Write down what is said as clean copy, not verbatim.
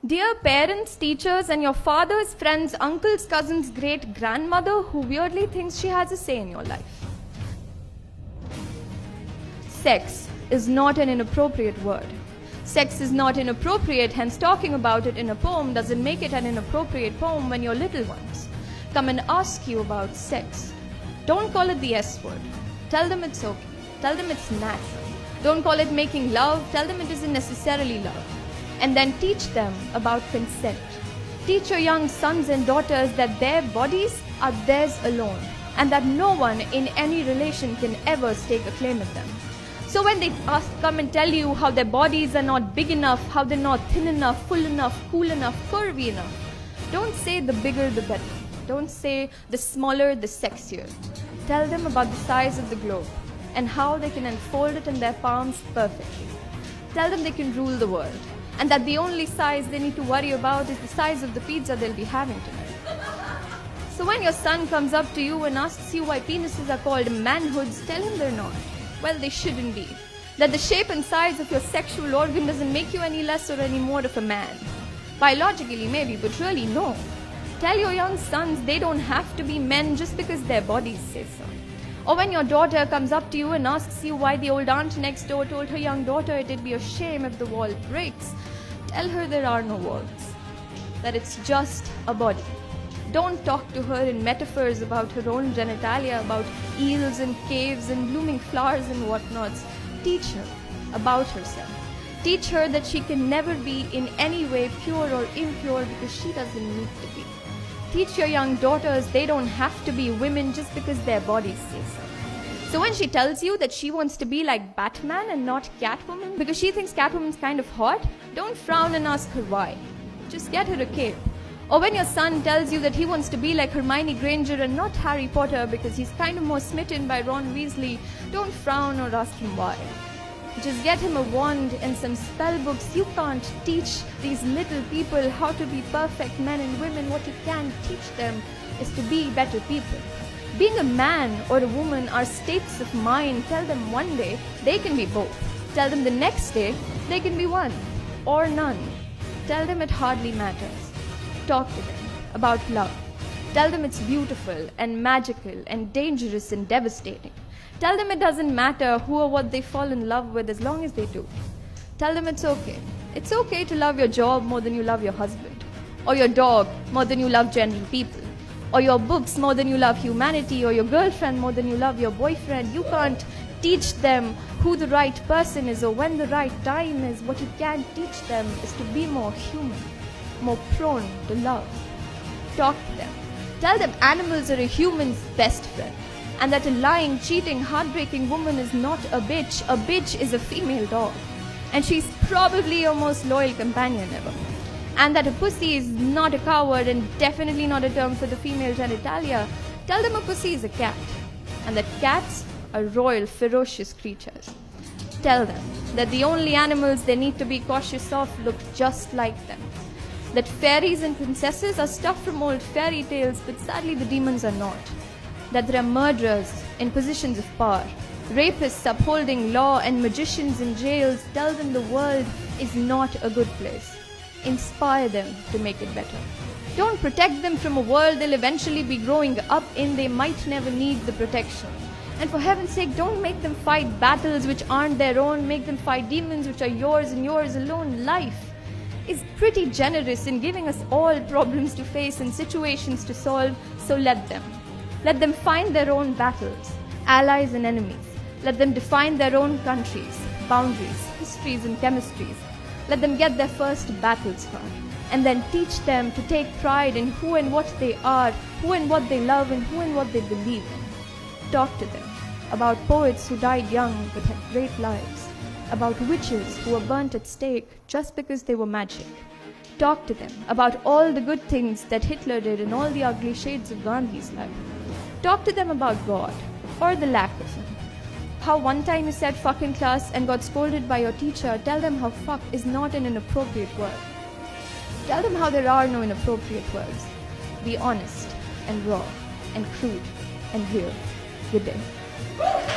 Dear parents, teachers, and your father's friends, uncles, cousins, great-grandmother who weirdly thinks she has a say in your life. Sex is not an inappropriate word. Sex is not inappropriate, hence talking about it in a poem doesn't make it an inappropriate poem when your little ones come and ask you about sex. Don't call it the S word. Tell them it's okay. Tell them it's natural. Don't call it making love. Tell them it isn't necessarily love. And then teach them about consent. Teach your young sons and daughters that their bodies are theirs alone and that no one in any relation can ever stake a claim at them. So when they come and tell you how their bodies are not big enough, how they're not thin enough, full enough, cool enough, curvy enough, don't say the bigger the better. Don't say the smaller the sexier. Tell them about the size of the globe and how they can unfold it in their palms perfectly. Tell them they can rule the world and that the only size they need to worry about is the size of the pizza they'll be having tonight. So when your son comes up to you and asks you why penises are called manhoods, tell him they're not. Well, they shouldn't be. That the shape and size of your sexual organ doesn't make you any less or any more of a man. Biologically, maybe, but really, no. Tell your young sons they don't have to be men just because their bodies say so. Or when your daughter comes up to you and asks you why the old aunt next door told her young daughter it'd be a shame if the wall breaks, tell her there are no walls. That it's just a body. Don't talk to her in metaphors about her own genitalia, about eels and caves and blooming flowers and whatnots. Teach her about herself. Teach her that she can never be in any way pure or impure because she doesn't need to be. Teach your young daughters they don't have to be women just because their bodies say so. So when she tells you that she wants to be like Batman and not Catwoman because she thinks Catwoman's kind of hot, don't frown and ask her why. Just get her a cape. Or when your son tells you that he wants to be like Hermione Granger and not Harry Potter because he's kind of more smitten by Ron Weasley, don't frown or ask him why. Just get him a wand and some spell books. You can't teach these little people how to be perfect men and women. What you can teach them is to be better people. Being a man or a woman are states of mind. Tell them one day they can be both. Tell them the next day they can be one or none. Tell them it hardly matters. Talk to them about love. Tell them it's beautiful and magical and dangerous and devastating. Tell them it doesn't matter who or what they fall in love with as long as they do. Tell them it's okay. It's okay to love your job more than you love your husband, or your dog more than you love general people, or your books more than you love humanity, or your girlfriend more than you love your boyfriend. You can't teach them who the right person is or when the right time is. What you can teach them is to be more human, more prone to love. Talk to them. Tell them animals are a human's best friend. And that a lying, cheating, heartbreaking woman is not a bitch. A bitch is a female dog. And she's probably your most loyal companion ever. And that a pussy is not a coward and definitely not a term for the female genitalia. Tell them a pussy is a cat. And that cats are royal, ferocious creatures. Tell them that the only animals they need to be cautious of look just like them. That fairies and princesses are stuff from old fairy tales, but sadly the demons are not. That there are murderers in positions of power, rapists upholding law, and magicians in jails. Tell them the world is not a good place. Inspire them to make it better. Don't protect them from a world they'll eventually be growing up in. They might never need the protection. And for heaven's sake, don't make them fight battles which aren't their own. Make them fight demons which are yours and yours alone. Life is pretty generous in giving us all problems to face and situations to solve, so let them. Let them find their own battles, allies and enemies. Let them define their own countries, boundaries, histories and chemistries. Let them get their first battle scar. And then teach them to take pride in who and what they are, who and what they love, and who and what they believe in. Talk to them about poets who died young but had great lives. About witches who were burnt at stake just because they were magic. Talk to them about all the good things that Hitler did and all the ugly shades of Gandhi's life. Talk to them about God, or the lack of him. How one time you said fuck in class and got scolded by your teacher. Tell them how fuck is not an inappropriate word. Tell them how there are no inappropriate words. Be honest and raw and crude and real. Good day.